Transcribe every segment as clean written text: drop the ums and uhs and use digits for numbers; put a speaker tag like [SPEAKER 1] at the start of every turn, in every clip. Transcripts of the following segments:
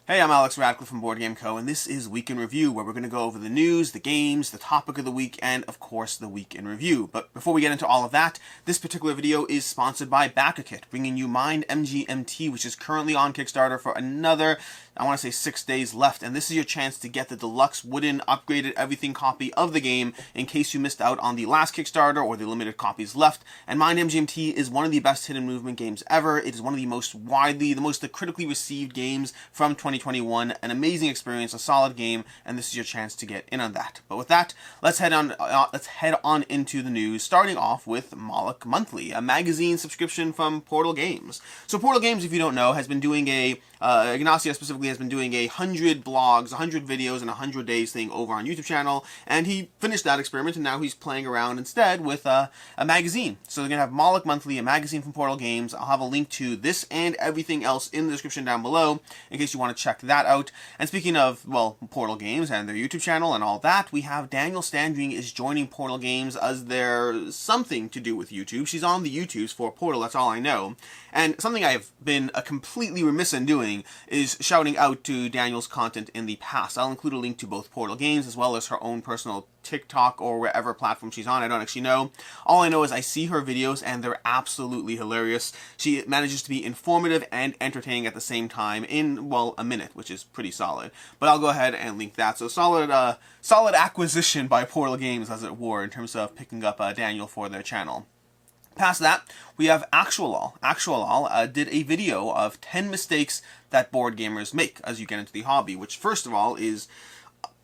[SPEAKER 1] Hey, I'm Alex Radcliffe from Board Game Co., and this is Week in Review, where we're going to go over the news, the games, the topic of the week, and, of course, the Week in Review. But before we get into all of that, this particular video is sponsored by Backerkit, bringing you Mind MGMT, which is currently on Kickstarter for another, I want to say 6 days left, and this is your chance to get the deluxe wooden upgraded everything copy of the game in case you missed out on the last Kickstarter or the limited copies left. And Mind MGMT is one of the best hidden movement games ever. It is one of the most critically received games from 2021, an amazing experience, a solid game, and this is your chance to get in on that. But with that, let's head on into the news, starting off with Moloch Monthly, a magazine subscription from Portal Games. So Portal Games, if you don't know, has been doing Ignacio specifically has been doing 100 blogs, 100 videos, and 100 days thing over on YouTube channel, and he finished that experiment, and now he's playing around instead with a magazine. So they're going to have Moloch Monthly, a magazine from Portal Games. I'll have a link to this and everything else in the description down below, in case you want to check that out. And speaking of, well, Portal Games and their YouTube channel and all that, we have Danielle Standring is joining Portal Games as their something to do with YouTube. She's on the YouTubes for Portal, that's all I know. And something I've been completely remiss in doing is shouting out to Danielle's content in the past. I'll include a link to both Portal Games as well as her own personal TikTok or wherever platform she's on. I don't actually know. All I know is I see her videos and they're absolutely hilarious. She manages to be informative and entertaining at the same time in, well, a minute, which is pretty solid. But I'll go ahead and link that. So solid acquisition by Portal Games, as it were, in terms of picking up Danielle for their channel. Past that, we have Actualall. Actualall did a video of 10 mistakes that board gamers make as you get into the hobby, which first of all is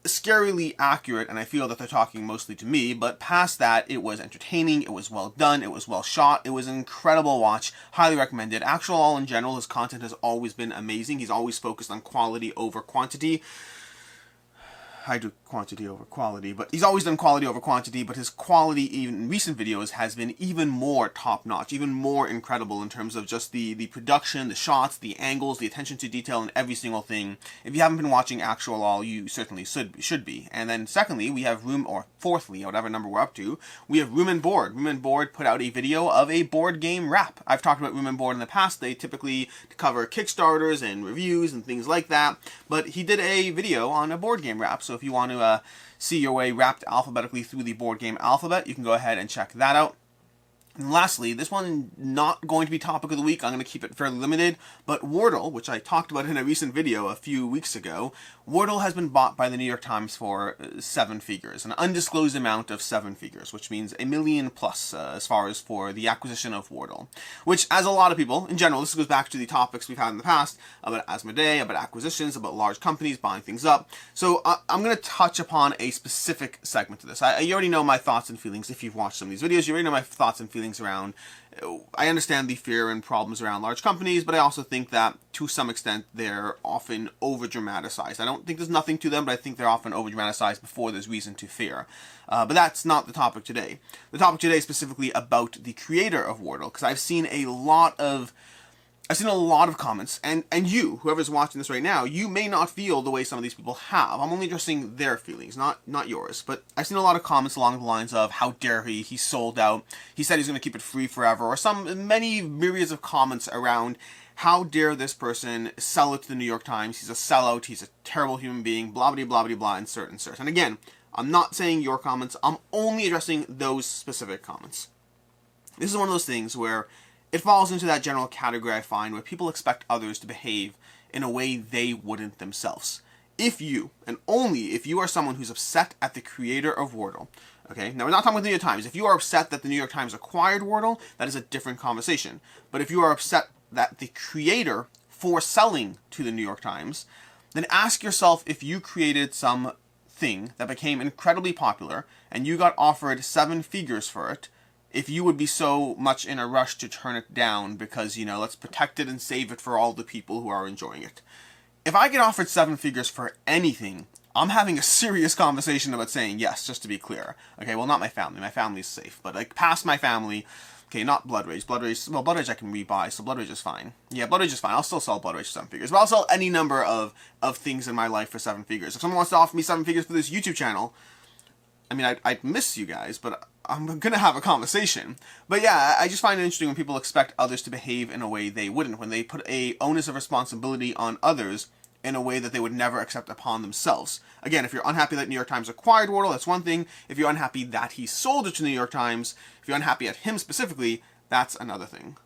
[SPEAKER 1] scarily accurate, and I feel that they're talking mostly to me, but past that, it was entertaining, it was well done, it was well shot, it was an incredible watch, highly recommended. Actualall in general, his content has always been amazing. He's always focused on quality over quantity. I do quantity over quality, but he's always done quality over quantity, but his quality, even in recent videos, has been even more top-notch, even more incredible in terms of just the production, the shots, the angles, the attention to detail, and every single thing. If you haven't been watching Actualall, you certainly should be. And then secondly, we have fourthly, whatever number we're up to, we have Room and Board. Room and Board put out a video of a board game wrap. I've talked about Room and Board in the past. They typically cover Kickstarters and reviews and things like that, but he did a video on a board game wrap, so if you want to see your way wrapped alphabetically through the board game alphabet, you can go ahead and check that out. And lastly, this one not going to be topic of the week. I'm going to keep it fairly limited, but Wordle, which I talked about in a recent video a few weeks ago, Wordle has been bought by the New York Times for 7 figures, an undisclosed amount of 7 figures, which means $1 million plus as far as for the acquisition of Wordle. Which, as a lot of people, in general, this goes back to the topics we've had in the past about Asmodee, about acquisitions, about large companies buying things up. So I'm going to touch upon a specific segment of this. You already know my thoughts and feelings if you've watched some of these videos. You already know my thoughts and feelings around, I understand the fear and problems around large companies, but I also think that to some extent they're often over dramatized. I don't think there's nothing to them, but I think they're often over dramatized before there's reason to fear. But that's not the topic today. The topic today is specifically about the creator of Wordle, because I've seen a lot of comments, and you, whoever's watching this right now, you may not feel the way some of these people have. I'm only addressing their feelings, not yours. But I've seen a lot of comments along the lines of, how dare he sold out, he said he's going to keep it free forever, or many myriads of comments around, how dare this person sell it to the New York Times, he's a sellout, he's a terrible human being, blah blah blah blah blah, insert. And again, I'm not saying your comments, I'm only addressing those specific comments. This is one of those things where it falls into that general category I find where people expect others to behave in a way they wouldn't themselves. If you, and only if you are someone who's upset at the creator of Wordle, okay, now we're not talking about the New York Times. If you are upset that the New York Times acquired Wordle, that is a different conversation. But if you are upset that the creator for selling to the New York Times, then ask yourself if you created some thing that became incredibly popular and you got offered 7 figures for it, if you would be so much in a rush to turn it down because, let's protect it and save it for all the people who are enjoying it. If I get offered 7 figures for anything, I'm having a serious conversation about saying yes, just to be clear. Okay, well, not my family. My family's safe. But, past my family, okay, not Blood Rage. Blood Rage I can rebuy, so Blood Rage is fine. Yeah, Blood Rage is fine. I'll still sell Blood Rage for 7 figures. But I'll sell any number of things in my life for 7 figures. If someone wants to offer me 7 figures for this YouTube channel, I mean, I'd miss you guys, but I'm going to have a conversation. But yeah, I just find it interesting when people expect others to behave in a way they wouldn't. When they put a onus of responsibility on others in a way that they would never accept upon themselves. Again, if you're unhappy that New York Times acquired Wordle, that's one thing. If you're unhappy that he sold it to the New York Times, if you're unhappy at him specifically, that's another thing.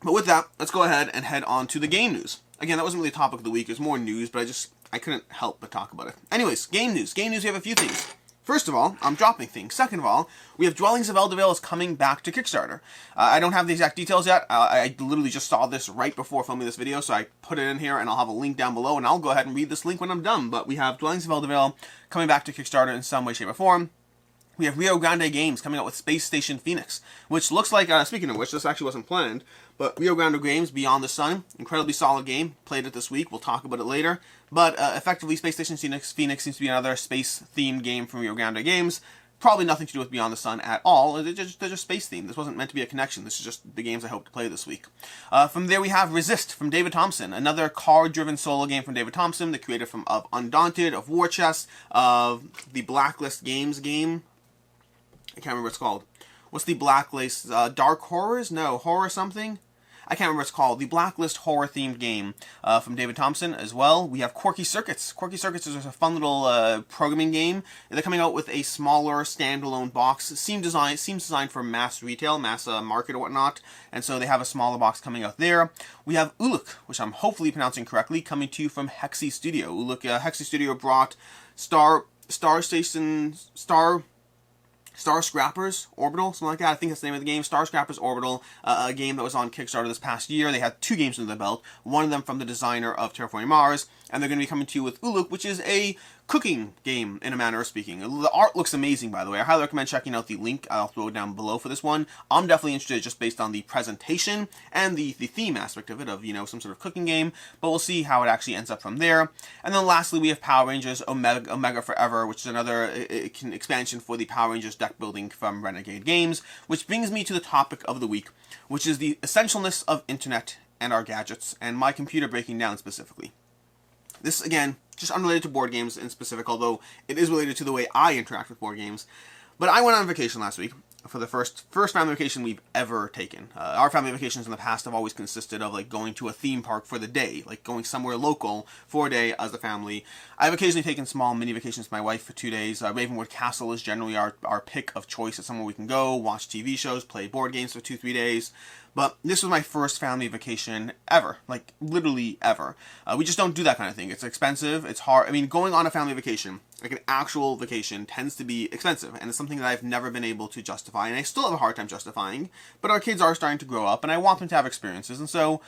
[SPEAKER 1] But with that, let's go ahead and head on to the game news. Again, that wasn't really the topic of the week. It was more news, but I couldn't help but talk about it. Anyways, game news. Game news, we have a few things. First of all, I'm dropping things. Second of all, we have Dwellings of Eldervale is coming back to Kickstarter. I don't have the exact details yet. I literally just saw this right before filming this video, so I put it in here, and I'll have a link down below, and I'll go ahead and read this link when I'm done. But we have Dwellings of Eldervale coming back to Kickstarter in some way, shape, or form. We have Rio Grande Games coming out with Space Station Phoenix, which looks like, speaking of which, this actually wasn't planned, but Rio Grande Games Beyond the Sun, incredibly solid game, played it this week, we'll talk about it later, but effectively Space Station Phoenix seems to be another space-themed game from Rio Grande Games. Probably nothing to do with Beyond the Sun at all, they're just space-themed. This wasn't meant to be a connection, this is just the games I hope to play this week. From there we have Resist from David Thompson, another card-driven solo game from David Thompson, the creator of Undaunted, of War Chest, of the Blacklist Games game. I can't remember what it's called. What's the Blacklist? Dark Horrors? No, Horror something? I can't remember what it's called. The Blacklist horror-themed game from David Thompson as well. We have Quirky Circuits. Quirky Circuits is a fun little programming game. They're coming out with a smaller standalone box. It seems designed for mass retail, mass market or whatnot. And so they have a smaller box coming out there. We have Uluk, which I'm hopefully pronouncing correctly, coming to you from Hexy Studio. Uluk, Hexy Studio brought Star Scrappers Orbital, something like that. I think that's the name of the game. Star Scrappers Orbital, a game that was on Kickstarter this past year. They had 2 games under the belt, one of them from the designer of Terraforming Mars, and they're going to be coming to you with Uluk, which is a cooking game, in a manner of speaking. The art looks amazing, by the way. I highly recommend checking out the link. I'll throw it down below for this one. I'm definitely interested just based on the presentation and the theme aspect of it, of, some sort of cooking game, but we'll see how it actually ends up from there. And then lastly, we have Power Rangers Omega Forever, which is another expansion for the Power Rangers deck building from Renegade Games, which brings me to the topic of the week, which is the essentialness of internet and our gadgets, and my computer breaking down specifically. This, again, just unrelated to board games in specific, although it is related to the way I interact with board games. But I went on vacation last week for the first family vacation we've ever taken. Our family vacations in the past have always consisted of going to a theme park for the day, going somewhere local for a day as a family. I've occasionally taken small mini vacations with my wife for 2 days. Ravenwood Castle is generally our pick of choice. It's somewhere we can go, watch TV shows, play board games for 2-3 days. But this was my first family vacation ever, literally ever. We just don't do that kind of thing. It's expensive, it's hard. I mean, going on a family vacation, an actual vacation, tends to be expensive, and it's something that I've never been able to justify, and I still have a hard time justifying, but our kids are starting to grow up, and I want them to have experiences, and so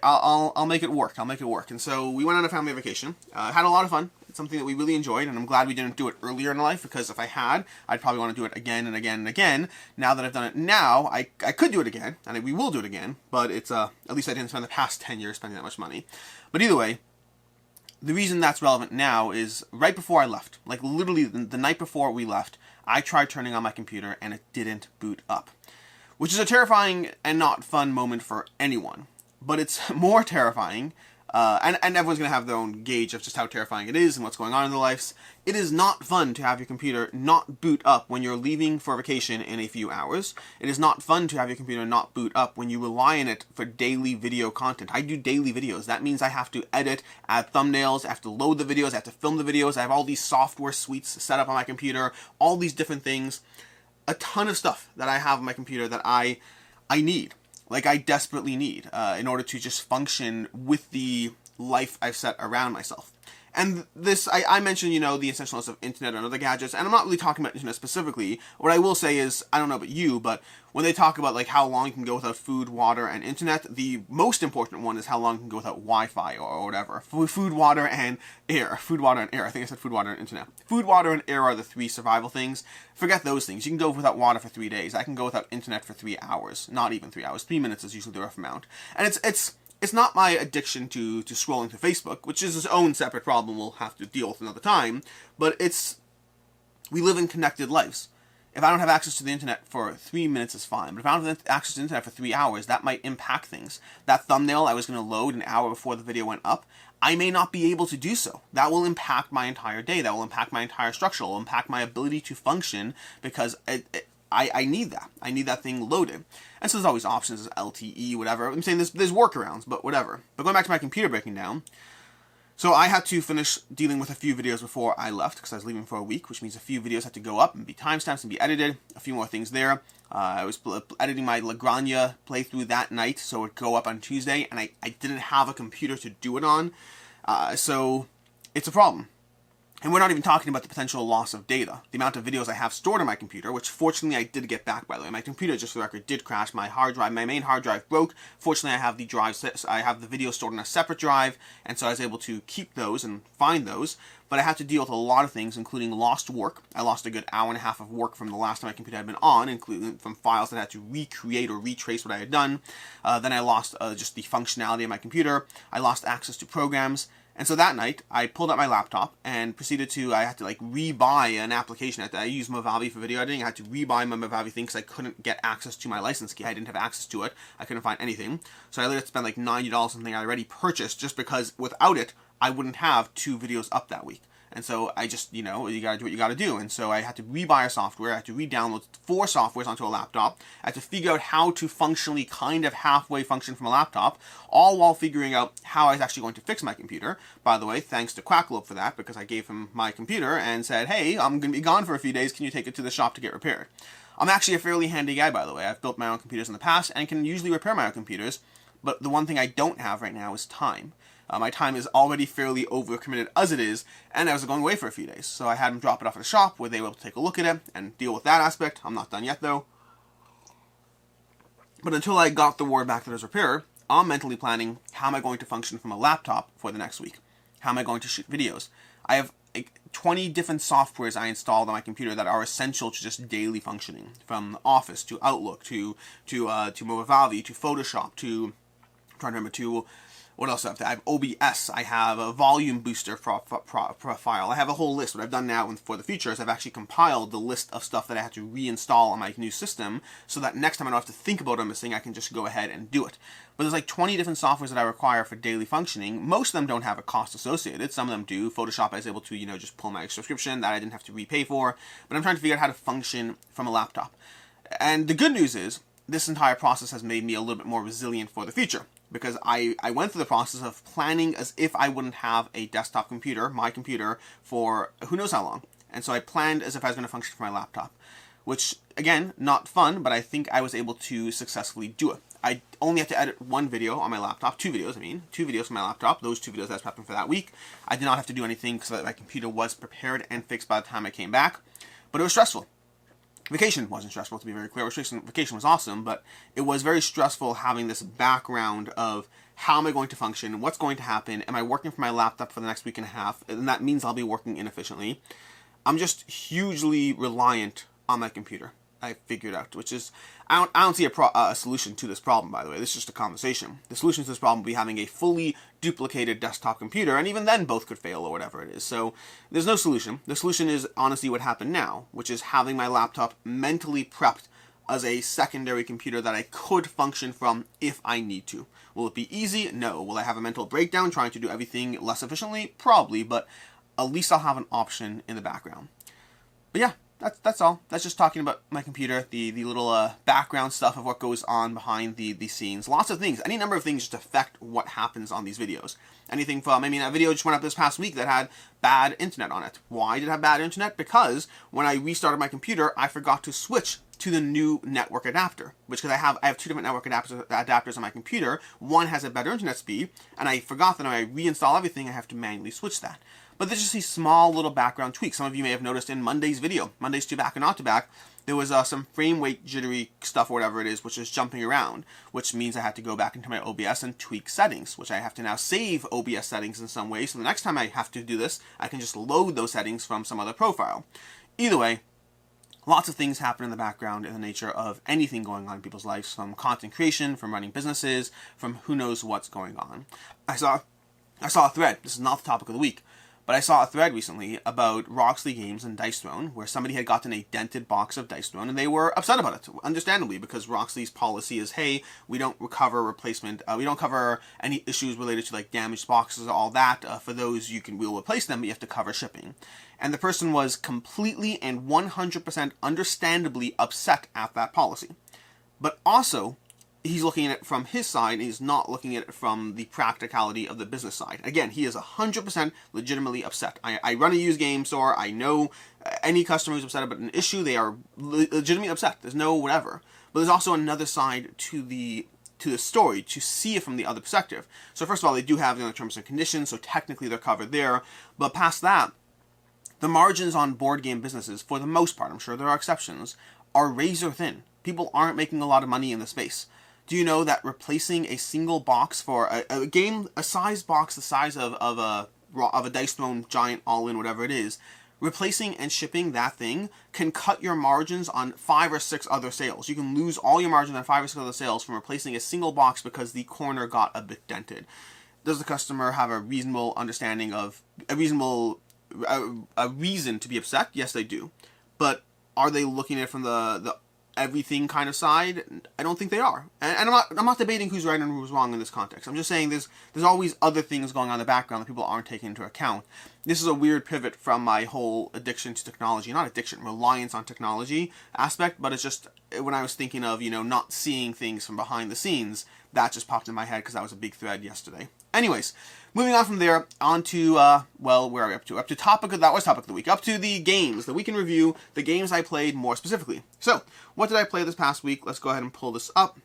[SPEAKER 1] I'll make it work. I'll make it work. And so we went on a family vacation, had a lot of fun. It's something that we really enjoyed, and I'm glad we didn't do it earlier in life, because if I had, I'd probably want to do it again and again and again. Now that I've done it now, I could do it again, and we will do it again, but it's, at least I didn't spend the past 10 years spending that much money. But either way, the reason that's relevant now is right before I left, literally the night before we left, I tried turning on my computer, and it didn't boot up. Which is a terrifying and not fun moment for anyone. But it's more terrifying, and everyone's going to have their own gauge of just how terrifying it is and what's going on in their lives. It is not fun to have your computer not boot up when you're leaving for vacation in a few hours. It is not fun to have your computer not boot up when you rely on it for daily video content. I do daily videos. That means I have to edit, add thumbnails, I have to load the videos, I have to film the videos, I have all these software suites set up on my computer, all these different things. A ton of stuff that I have on my computer that I need. I desperately need in order to just function with the life I've set around myself. And this, I mentioned, the essentialness of internet and other gadgets, and I'm not really talking about internet specifically. What I will say is, I don't know about you, but when they talk about how long you can go without food, water, and internet, the most important one is how long you can go without Wi-Fi or whatever. Food, water, and air. Food, water, and air. I think I said food, water, and internet. Food, water, and air are the 3 survival things. Forget those things. You can go without water for 3 days. I can go without internet for 3 hours. Not even 3 hours. 3 minutes is usually the rough amount. And it's not my addiction to scrolling through Facebook, which is its own separate problem we'll have to deal with another time, but we live in connected lives. If I don't have access to the internet for 3 minutes, it's fine, but if I don't have access to the internet for 3 hours, that might impact things. That thumbnail I was going to load an hour before the video went up, I may not be able to do so. That will impact my entire day, that will impact my entire structure, it will impact my ability to function, because I need that. I need that thing loaded. And so there's always options, LTE, whatever. I'm saying there's workarounds, but whatever. But going back to my computer breaking down, so I had to finish dealing with a few videos before I left, because I was leaving for a week, which means a few videos had to go up and be timestamps and be edited. A few more things there. I was editing my Lagrange playthrough that night, so it would go up on Tuesday, and I didn't have a computer to do it on, so it's a problem. And we're not even talking about the potential loss of data. The amount of videos I have stored on my computer, which fortunately I did get back, by the way. My computer, just for the record, did crash. My hard drive, my main hard drive broke. Fortunately, I have the video stored on a separate drive, and so I was able to keep those and find those. But I had to deal with a lot of things, including lost work. I lost a good hour and a half of work from the last time my computer had been on, including from files that I had to recreate or retrace what I had done. Then I lost just the functionality of my computer. I lost access to programs. And so that night, I pulled out my laptop and proceeded to, I had to like rebuy an application. I used Movavi for video editing. I had to rebuy my Movavi thing because I couldn't get access to my license key. I didn't have access to it. I couldn't find anything. So I literally had to spend like $90 something I already purchased, just because without it, I wouldn't have 2 videos up that week. And so I just, you gotta do what you gotta do. And so I had to rebuy a software. I had to re-download 4 softwares onto a laptop. I had to figure out how to functionally kind of halfway function from a laptop, all while figuring out how I was actually going to fix my computer. By the way, thanks to Quacklope for that, because I gave him my computer and said, hey, I'm gonna be gone for a few days. Can you take it to the shop to get repaired? I'm actually a fairly handy guy, by the way. I've built my own computers in the past and can usually repair my own computers. But the one thing I don't have right now is time. My time is already fairly overcommitted as it is, and I was going away for a few days. So I had them drop it off at a shop where they were able to take a look at it and deal with that aspect. I'm not done yet, though. But until I got the word back that it was repaired, I'm mentally planning how am I going to function from a laptop for the next week. How am I going to shoot videos? I have 20 different softwares I installed on my computer that are essential to just daily functioning. From Office to Outlook to Movavi to Photoshop to, I'm trying to remember, to what else do I have? I have OBS, I have a volume booster profile, I have a whole list. What I've done now for the future is I've actually compiled the list of stuff that I have to reinstall on my new system, so that next time I don't have to think about what I'm missing, I can just go ahead and do it. But there's like 20 different softwares that I require for daily functioning. Most of them don't have a cost associated, some of them do. Photoshop I was able to, just pull my subscription that I didn't have to repay for, but I'm trying to figure out how to function from a laptop. And the good news is, this entire process has made me a little bit more resilient for the future, because I went through the process of planning as if I wouldn't have a desktop computer, my computer, for who knows how long. And so I planned as if I was going to function from my laptop, which, again, not fun, but I think I was able to successfully do it. I only had to edit 1 video on my laptop, 2 videos, 2 videos on my laptop, those 2 videos that I was prepping for that week. I did not have to do anything so that my computer was prepared and fixed by the time I came back, but it was stressful. Vacation wasn't stressful, to be very clear. Vacation was awesome, but it was very stressful having this background of how am I going to function, what's going to happen, am I working from my laptop for the next week and a half, and that means I'll be working inefficiently. I'm just hugely reliant on my computer, I figured out, which is, I don't see a solution to this problem, by the way. This is just a conversation. The solution to this problem would be having a fully duplicated desktop computer, and even then both could fail or whatever it is. So there's no solution. The solution is honestly what happened now, which is having my laptop mentally prepped as a secondary computer that I could function from if I need to. Will it be easy? No. Will I have a mental breakdown trying to do everything less efficiently? Probably, but at least I'll have an option in the background. But yeah. That's all. That's just talking about my computer, the little background stuff of what goes on behind the scenes. Lots of things. Any number of things just affect what happens on these videos. Anything from, a video just went up this past week that had bad internet on it. Why did it have bad internet? Because when I restarted my computer, I forgot to switch to the new network adapter. Because I have 2 different network adapters on my computer. One has a better internet speed, and I forgot that when I reinstall everything, I have to manually switch that. But there's just these small little background tweaks. Some of you may have noticed in Monday's video, Monday's to back and not to back, there was some frame rate jittery stuff or whatever it is, which is jumping around, which means I had to go back into my OBS and tweak settings, which I have to now save OBS settings in some way, so the next time I have to do this, I can just load those settings from some other profile. Either way, lots of things happen in the background in the nature of anything going on in people's lives, from content creation, from running businesses, from who knows what's going on. I saw a thread, this is not the topic of the week, but I saw a thread recently about Roxley Games and Dice Throne, where somebody had gotten a dented box of Dice Throne, and they were upset about it, understandably, because Roxley's policy is, hey, we don't cover replacement, we don't cover any issues related to like damaged boxes or all that. For those, we'll replace them, but you have to cover shipping. And the person was completely and 100% understandably upset at that policy. But also, he's looking at it from his side, and he's not looking at it from the practicality of the business side. Again, he is 100% legitimately upset. I run a used game store. I know any customer who's upset about an issue, they are legitimately upset. There's no whatever. But there's also another side to the story, to see it from the other perspective. So first of all, they do have the terms and conditions, so technically they're covered there. But past that, the margins on board game businesses, for the most part, I'm sure there are exceptions, are razor thin. People aren't making a lot of money in the space. Do you know that replacing a single box for a game, a size box the size of a Dice Throne giant all-in, whatever it is, replacing and shipping that thing can cut your margins on 5 or 6 other sales. You can lose all your margins on 5 or 6 other sales from replacing a single box because the corner got a bit dented. Does the customer have a reasonable understanding of a reason to be upset? Yes, they do. But are they looking at it from the everything kind of side? I don't think they are. And I'm not debating who's right and who's wrong in this context. I'm just saying there's always other things going on in the background that people aren't taking into account. This is a weird pivot from my whole addiction to technology, not addiction, reliance on technology aspect, but it's just when I was thinking of, not seeing things from behind the scenes, that just popped in my head because that was a big thread yesterday. Anyways, moving on from there, on to, where are we up to? Up to topic of the week. Up to the games, the week in review, the games I played more specifically. So, what did I play this past week? Let's go ahead and pull this up.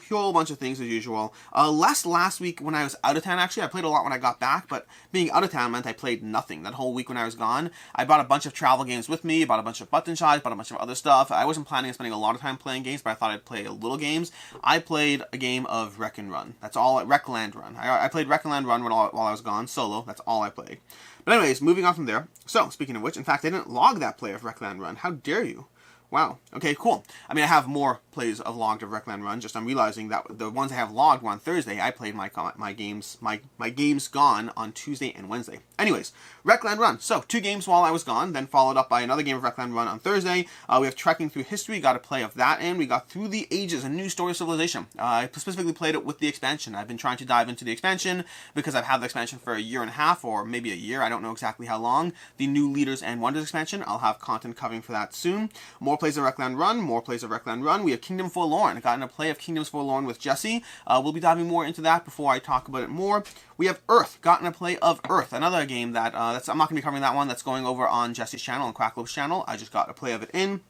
[SPEAKER 1] Whole bunch of things as usual. Less last week when I was out of town, actually. I played a lot when I got back, but being out of town meant I played nothing that whole week when I was gone. I bought a bunch of travel games with me, bought a bunch of button shots, bought a bunch of other stuff. I wasn't planning on spending a lot of time playing games, but I thought I'd play a little games. I played a game of Wreckland Run. That's all, Wreckland Run. I played Wreckland Run while I was gone, solo. That's all I played. But anyways, moving on from there. So, speaking of which, in fact, I didn't log that play of Wreckland Run. How dare you? Wow. Okay, cool. I mean, I have more plays of logged of Wreckland Run. Just I'm realizing that the ones I have logged were on Thursday. I played my games gone on Tuesday and Wednesday. Anyways, Wreckland Run. So 2 games while I was gone, then followed up by another game of Wreckland Run on Thursday. We have Trekking Through History. Got a play of that in. We got Through the Ages, a new story of civilization. I specifically played it with the expansion. I've been trying to dive into the expansion because I've had the expansion for a year and a half or maybe a year. I don't know exactly how long. The New Leaders and Wonders expansion. I'll have content covering for that soon. More plays of Wreckland Run. More plays of Wreckland Run. We have Kingdom Forlorn. I got in a play of Kingdoms Forlorn with Jesse. We'll be diving more into that before I talk about it more. We have Earth. Got in a play of Earth. Another game that I'm not going to be covering that one. That's going over on Jesse's channel and Quacklope's channel. I just got a play of it in.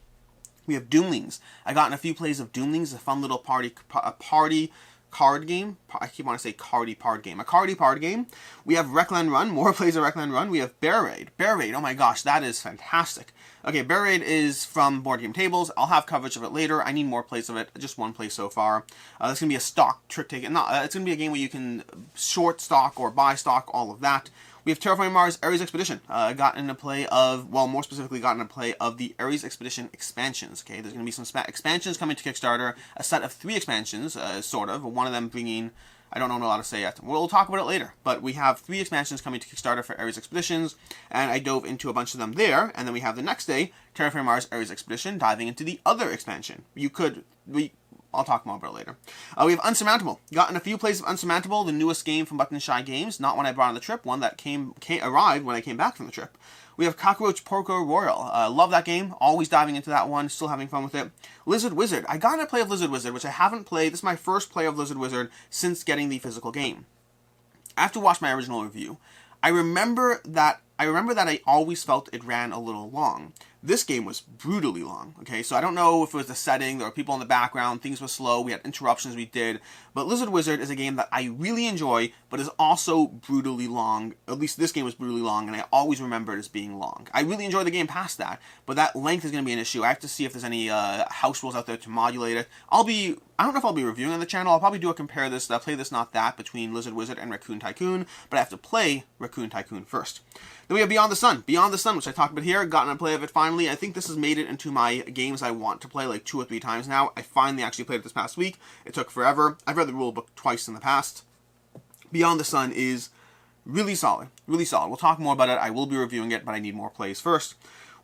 [SPEAKER 1] We have Doomlings. I got in a few plays of Doomlings. A fun little party card game. I keep wanting to say cardy part game. A cardy part game. We have Wreckland Run. More plays of Wreckland Run. We have Bear Raid. Bear Raid. Oh my gosh, that is fantastic. Okay, Bear Raid is from Board Game Tables. I'll have coverage of it later. I need more plays of it. Just 1 play so far. It's going to be a stock trick taking. It's going to be a game where you can short stock or buy stock, all of that. We have Terraforming Mars Ares Expedition. Got in a play of, well, more specifically got in a play of the Ares Expedition expansions. Okay, there's going to be some expansions coming to Kickstarter. A set of 3 expansions, sort of. One of them bringing, I don't know how to say yet. We'll talk about it later. But we have 3 expansions coming to Kickstarter for Ares Expeditions, and I dove into a bunch of them there. And then we have the next day, Terraforming Mars Ares Expedition, diving into the other expansion. I'll talk more about it later. We have Unsurmountable. Got in a few plays of Unsurmountable, the newest game from Button Shy Games. Not one I brought on the trip, one that arrived when I came back from the trip. We have Cockroach Porco Royal. Love that game. Always diving into that one. Still having fun with it. Lizard Wizard. I got in a play of Lizard Wizard, which I haven't played. This is my first play of Lizard Wizard since getting the physical game. After watching my original review, I remember that I always felt it ran a little long. This game was brutally long, okay? So I don't know if it was the setting, there were people in the background, things were slow, we had interruptions we did, but Lizard Wizard is a game that I really enjoy, but is also brutally long. At least this game was brutally long, and I always remember it as being long. I really enjoy the game past that, but that length is going to be an issue. I have to see if there's any house rules out there to modulate it. I don't know if I'll be reviewing on the channel. I'll probably do a compare this, play this, not that, between Lizard Wizard and Raccoon Tycoon, but I have to play Raccoon Tycoon first. Then we have Beyond the Sun. Beyond the Sun, which I talked about here, gotten a play of it finally. I think this has made it into my games I want to play like 2 or 3 times now. I finally actually played it this past week. It took forever. I've read the rule book twice in the past. Beyond the Sun is Really solid, really solid. We'll talk more about it. I will be reviewing it, but I need more plays first.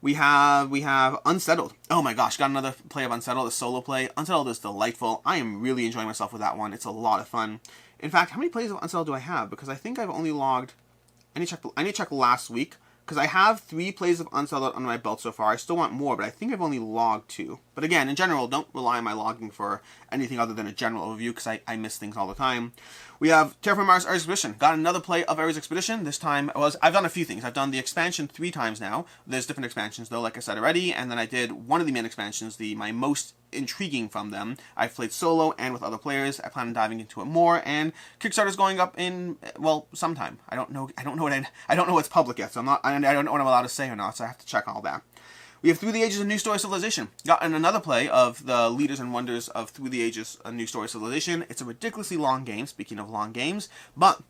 [SPEAKER 1] We have Unsettled. Oh my gosh, got another play of Unsettled, a solo play. Unsettled is delightful. I am really enjoying myself with that one. It's a lot of fun. In fact, how many plays of Unsettled do I have? Because I think I've only logged... I need to check last week, because I have 3 plays of Unsettled under my belt so far. I still want more, but I think I've only logged 2. But again, in general, don't rely on my logging for anything other than a general overview, because I miss things all the time. We have Terraforming Mars Ares Expedition. Got another play of Ares Expedition. This time, I've done a few things. I've done the expansion 3 times now. There's different expansions, though, like I said already. And then I did one of the main expansions, my most intriguing from them. I've played solo and with other players. I plan on diving into it more. And Kickstarter's going up in, well, sometime. I don't know what's public yet, so I don't know what I'm allowed to say or not. So I have to check all that. We have Through the Ages, A New Story Civilization. Gotten another play of the Leaders and Wonders of Through the Ages, A New Story Civilization. It's a ridiculously long game, speaking of long games, but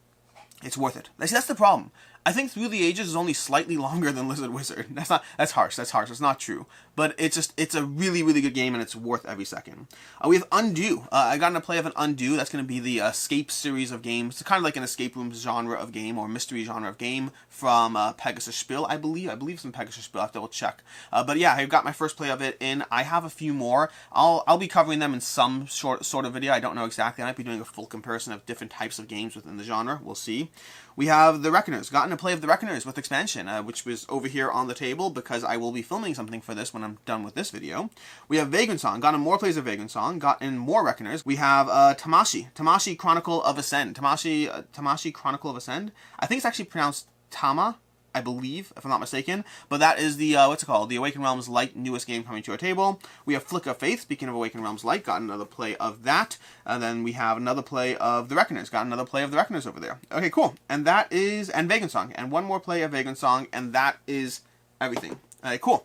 [SPEAKER 1] it's worth it. See, that's the problem. I think Through the Ages is only slightly longer than Lizard Wizard. That's harsh. It's not true. But it's a really, really good game, and it's worth every second. We have Undo. I got in a play of an Undo. That's going to be the Escape series of games. It's kind of like an escape room genre of game, or mystery genre of game, from Pegasus Spiel, I believe. I believe it's from Pegasus Spiel. I have to double check. But yeah, I got my first play of it in. I have a few more. I'll be covering them in some sort of video. I don't know exactly. I might be doing a full comparison of different types of games within the genre. We'll see. We have The Reckoners. Gotten a play of The Reckoners with expansion, which was over here on the table because I will be filming something for this when I'm done with this video. We have Vagrant Song. Gotten more plays of Vagrant Song. Gotten more Reckoners. We have Tamashii Chronicle of Ascend. Tamashii Chronicle of Ascend. I think it's actually pronounced Tama, I believe, if I'm not mistaken. But that is the, what's it called? The Awakened Realms Light newest game coming to our table. We have Flick of Faith. Speaking of Awakened Realms Light, got another play of that. And then we have another play of The Reckoners. Got another play of The Reckoners over there. Okay, cool. And that is, and Vagrant Song. And one more play of Vagrant Song, and that is everything. Okay, cool.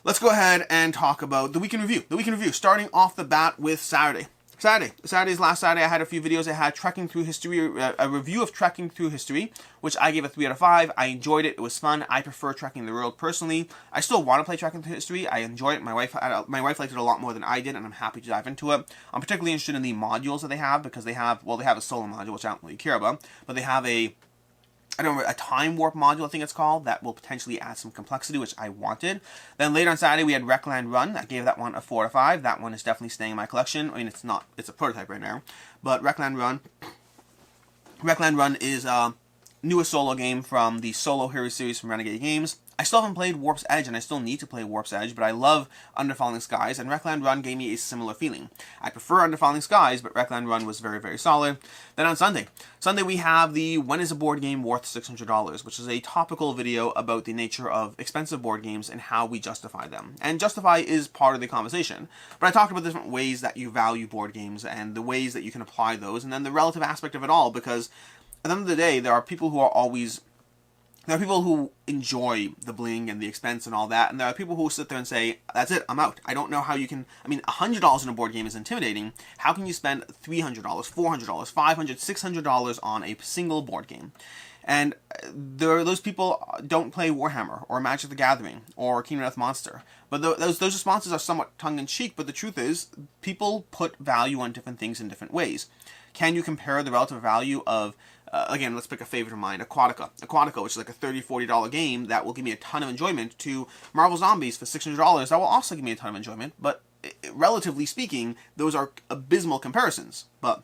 [SPEAKER 1] Let's go ahead and talk about the Week in Review. The Week in Review, starting off the bat with Saturday. Saturday's last Saturday, I had a few videos. I had Trekking Through History, a review of Trekking Through History, which I gave a 3 out of 5. I enjoyed it. It was fun. I prefer Trekking the World personally. I still want to play Trekking Through History. I enjoy it. My wife liked it a lot more than I did, and I'm happy to dive into it. I'm particularly interested in the modules that they have, because they have a solo module, which I don't really care about, but they have a time warp module, I think it's called, that will potentially add some complexity, which I wanted. Then later on Saturday, we had Wreckland Run. I gave that one a 4 out of 5. That one is definitely staying in my collection. I mean, it's a prototype right now. But Wreckland Run is newest solo game from the Solo Hero series from Renegade Games. I still haven't played Warp's Edge, and I still need to play Warp's Edge, but I love Under Falling Skies, and Wreckland Run gave me a similar feeling. I prefer Under Falling Skies, but Wreckland Run was very, very solid. Then on Sunday we have the When is a Board Game Worth $600, which is a topical video about the nature of expensive board games and how we justify them. And justify is part of the conversation, but I talked about the different ways that you value board games and the ways that you can apply those, and then the relative aspect of it all, because at the end of the day, there are people who enjoy the bling and the expense and all that, and there are people who sit there and say, that's it, I'm out. I don't know how you can, $100 in a board game is intimidating. How can you spend $300, $400, $500, $600 on a single board game? And those people don't play Warhammer, or Magic the Gathering, or Kingdom Death Monster. But those responses are somewhat tongue-in-cheek, but the truth is, people put value on different things in different ways. Can you compare the relative value of, again, let's pick a favorite of mine, Aquatica, which is like a $30, $40 game that will give me a ton of enjoyment, to Marvel Zombies for $600, that will also give me a ton of enjoyment, but relatively speaking, those are abysmal comparisons. But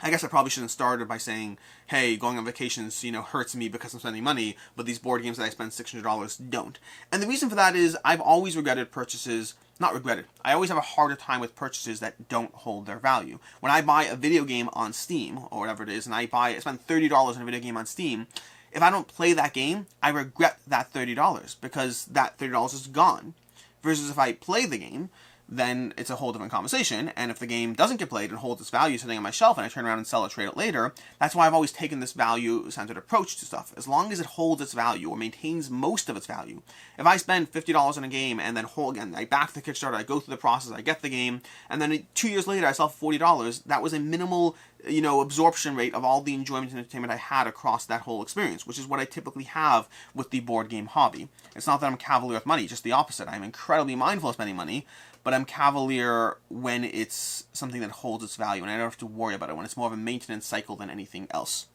[SPEAKER 1] I guess I probably shouldn't have started by saying, hey, going on vacations, hurts me because I'm spending money, but these board games that I spend $600 don't. And the reason for that is I've always regretted purchases, I always have a harder time with purchases that don't hold their value. When I buy a video game on Steam, or whatever it is, and I spend $30 on a video game on Steam, if I don't play that game, I regret that $30, because that $30 is gone. Versus if I play the game, then it's a whole different conversation, and if the game doesn't get played and holds its value sitting on my shelf and I turn around and sell it, trade it later, that's why I've always taken this value-centered approach to stuff. As long as it holds its value, or maintains most of its value. If I spend $50 on a game, and then I back the Kickstarter, I go through the process, I get the game, and then 2 years later I sell for $40, that was a minimal, absorption rate of all the enjoyment and entertainment I had across that whole experience, which is what I typically have with the board game hobby. It's not that I'm cavalier with money, just the opposite. I'm incredibly mindful of spending money, but I'm cavalier when it's something that holds its value, and I don't have to worry about it, when it's more of a maintenance cycle than anything else.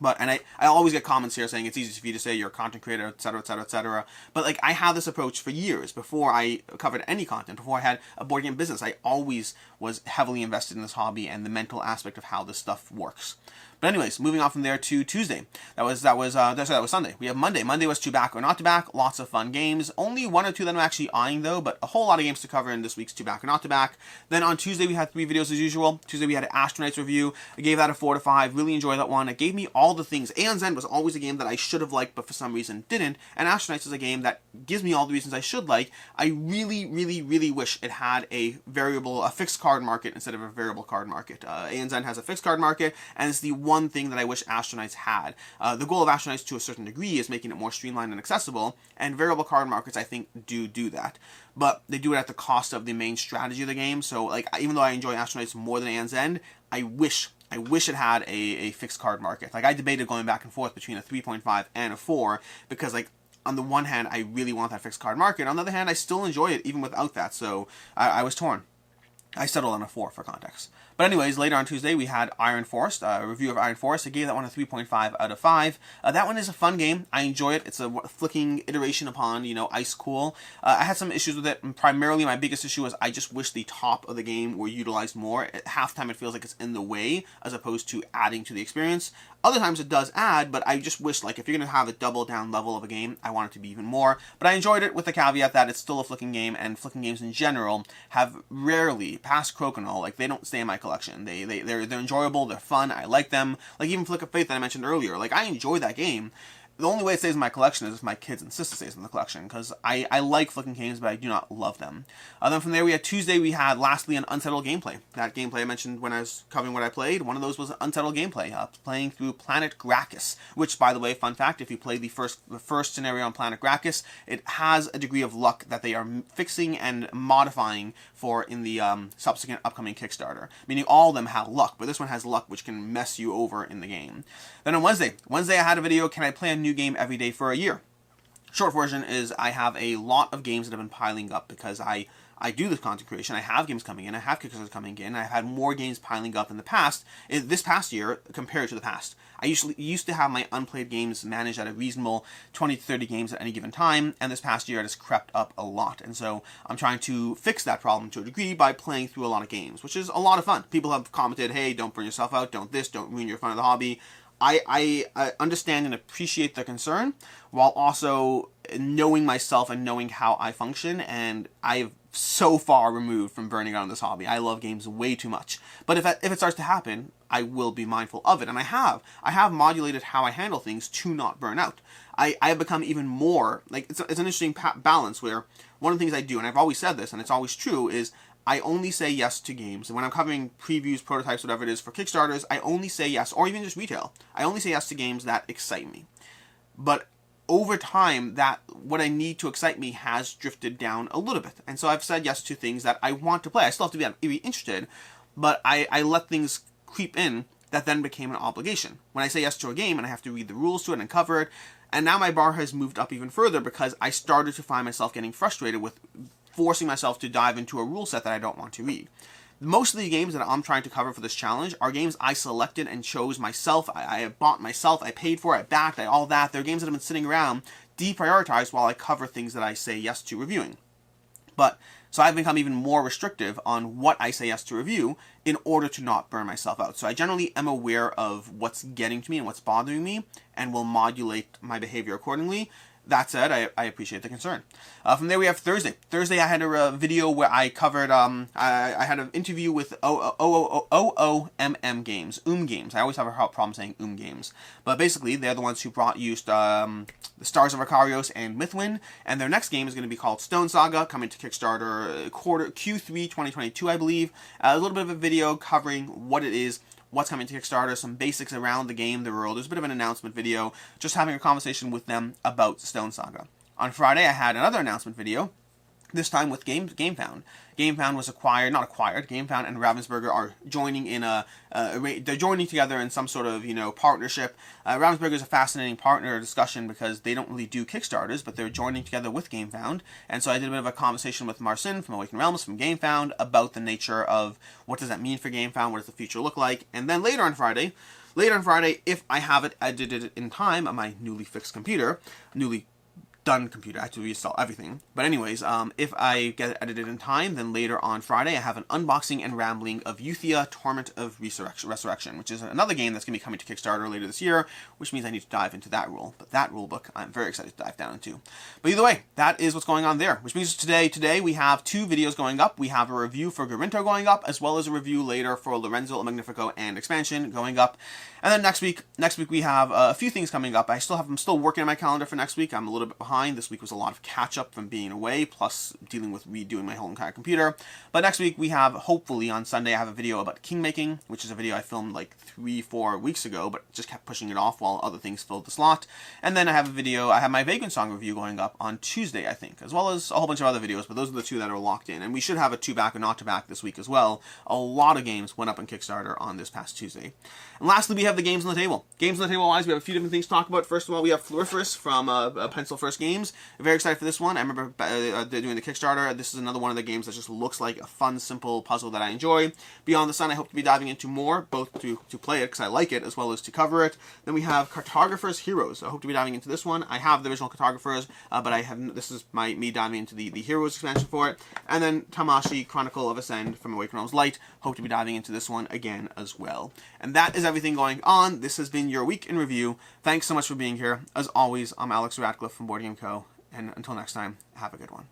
[SPEAKER 1] But, and I always get comments here saying it's easy for you to say you're a content creator, etc., etc., etc. But, like, I had this approach for years before I covered any content, before I had a board game business. I always was heavily invested in this hobby and the mental aspect of how this stuff works. But anyways, moving on from there to Tuesday. That was Sunday. We have Monday. Monday was To Back or Not To Back. Lots of fun games. Only one or two that I'm actually eyeing though, but a whole lot of games to cover in this week's To Back or Not To Back. Then on Tuesday we had 3 videos as usual. Tuesday we had an Astronauts review. I gave that a 4 to 5. Really enjoyed that one. It gave me all the things. Aeon's End was always a game that I should have liked, but for some reason didn't. And Astronauts is a game that gives me all the reasons I should like. I really, really, really wish it had a fixed card market instead of a variable card market. Aeon's End has a fixed card market, and it's the one thing that I wish Astronauts had. The goal of Astronauts to a certain degree is making it more streamlined and accessible, and variable card markets I think do that. But they do it at the cost of the main strategy of the game, so like even though I enjoy Astronauts more than Aeon's End, I wish it had a fixed card market. Like I debated going back and forth between a 3.5 and a 4, because like on the one hand I really want that fixed card market, on the other hand I still enjoy it even without that, so I was torn. I settled on a 4 for context. But anyways, later on Tuesday, we had Iron Forest, a review of Iron Forest. I gave that one a 3.5 out of 5. That one is a fun game. I enjoy it. It's a flicking iteration upon, Ice Cool. I had some issues with it, and primarily my biggest issue was I just wish the top of the game were utilized more. At halftime, it feels like it's in the way, as opposed to adding to the experience. Other times it does add, but I just wish, like, if you're going to have a double down level of a game, I want it to be even more. But I enjoyed it with the caveat that it's still a flicking game, and flicking games in general have rarely, past Crokinole, like, they don't stay in my collection. They're enjoyable, they're fun, I like them. Like, even Flick of Faith that I mentioned earlier, like, I enjoy that game. The only way it stays in my collection is if my kids insist it stays in the collection, because I like flicking games, but I do not love them. Then from there, we had Tuesday, we had lastly an Unsettled gameplay. That gameplay I mentioned when I was covering what I played, one of those was an Unsettled gameplay, playing through Planet Gracchus, which, by the way, fun fact, if you play the first scenario on Planet Gracchus, it has a degree of luck that they are fixing and modifying for in the subsequent upcoming Kickstarter. Meaning all of them have luck, but this one has luck which can mess you over in the game. Then on Wednesday I had a video, can I play a new game every day for a year? Short version is I have a lot of games that have been piling up because I do this content creation. I have games coming in. I have Kickstarters coming in. I've had more games piling up in the past, this past year, compared to the past. I used to have my unplayed games managed at a reasonable 20 to 30 games at any given time, and this past year it has crept up a lot. And so I'm trying to fix that problem to a degree by playing through a lot of games, which is a lot of fun. People have commented, hey, don't burn yourself out, don't ruin your fun of the hobby. I understand and appreciate the concern, while also knowing myself and knowing how I function, and I've so far removed from burning out on this hobby. I love games way too much. But if it starts to happen, I will be mindful of it, and I have modulated how I handle things to not burn out. I have become even more, like, it's an interesting balance where one of the things I do, and I've always said this, and it's always true, is I only say yes to games. And when I'm covering previews, prototypes, whatever it is for Kickstarters, I only say yes, or even just retail, I only say yes to games that excite me. But over time, that what I need to excite me has drifted down a little bit. And so I've said yes to things that I want to play. I still have to be interested, but I let things creep in that then became an obligation. When I say yes to a game and I have to read the rules to it and cover it, and now my bar has moved up even further because I started to find myself getting frustrated with forcing myself to dive into a rule set that I don't want to read. Most of the games that I'm trying to cover for this challenge are games I selected and chose myself. I have bought myself, I paid for, I backed, all that. They're games that have been sitting around, deprioritized while I cover things that I say yes to reviewing. But so I've become even more restrictive on what I say yes to review in order to not burn myself out. So I generally am aware of what's getting to me and what's bothering me and will modulate my behavior accordingly. That said, I appreciate the concern. From there we have Thursday. Thursday I had a video where I covered, I had an interview with OOMM Games, Games. I always have a problem saying Games. But basically, they're the ones who brought you the Stars of Ikarios and Mythwind, and their next game is going to be called StoneSaga, coming to Kickstarter Q3 2022, I believe. A little bit of a video covering what it is, what's coming to Kickstarter, some basics around the game, the world. There's a bit of an announcement video, just having a conversation with them about StoneSaga. On Friday, I had another announcement video, this time with Gamefound. Gamefound was Gamefound and Ravensburger are joining in they're joining together in some sort of, partnership. Ravensburger is a fascinating partner discussion because they don't really do Kickstarters, but they're joining together with Gamefound. And so I did a bit of a conversation with Marcin from Awakened Realms from Gamefound about the nature of what does that mean for Gamefound, what does the future look like. And then later on Friday, later on Friday, if I have it edited in time on my newly fixed computer, newly done computer. I have to reinstall everything. But anyways, if I get it edited in time, then later on Friday I have an unboxing and rambling of Euthia, Torment of Resurrection, which is another game that's going to be coming to Kickstarter later this year, which means I need to dive into that rule. But that rule book I'm very excited to dive down into. But either way, that is what's going on there. Which means today we have 2 videos going up. We have a review for Garinto going up, as well as a review later for Lorenzo, Magnifico, and Expansion going up. And then next week we have a few things coming up. I'm still working on my calendar for next week. I'm a little bit behind. This week was a lot of catch up from being away, plus dealing with redoing my whole entire computer. But next week we have, hopefully on Sunday, I have a video about king making, which is a video I filmed like 3-4 weeks ago, but just kept pushing it off while other things filled the slot. And then I have my Vagrant Song review going up on Tuesday, I think, as well as a whole bunch of other videos, but those are the 2 that are locked in. And we should have a 2 back or not to back this week as well. A lot of games went up on Kickstarter on this past Tuesday. And lastly, we have the games on the table. Games on the table wise, we have a few different things to talk about. First of all, we have Floriferous from Pencil First Games. Very excited for this one. I remember doing the Kickstarter. This is another one of the games that just looks like a fun, simple puzzle that I enjoy. Beyond the Sun, I hope to be diving into more, both to play it, because I like it, as well as to cover it. Then we have Cartographer's Heroes. I hope to be diving into this one. I have the original Cartographers, but this is me diving into the Heroes expansion for it. And then Tamashi, Chronicle of Ascend from Awaken Realms Light. Hope to be diving into this one again as well. And that is everything going on. This has been your week in review. Thanks so much for being here. As always, I'm Alex Ratcliffe from Board Game Co. And until next time, have a good one.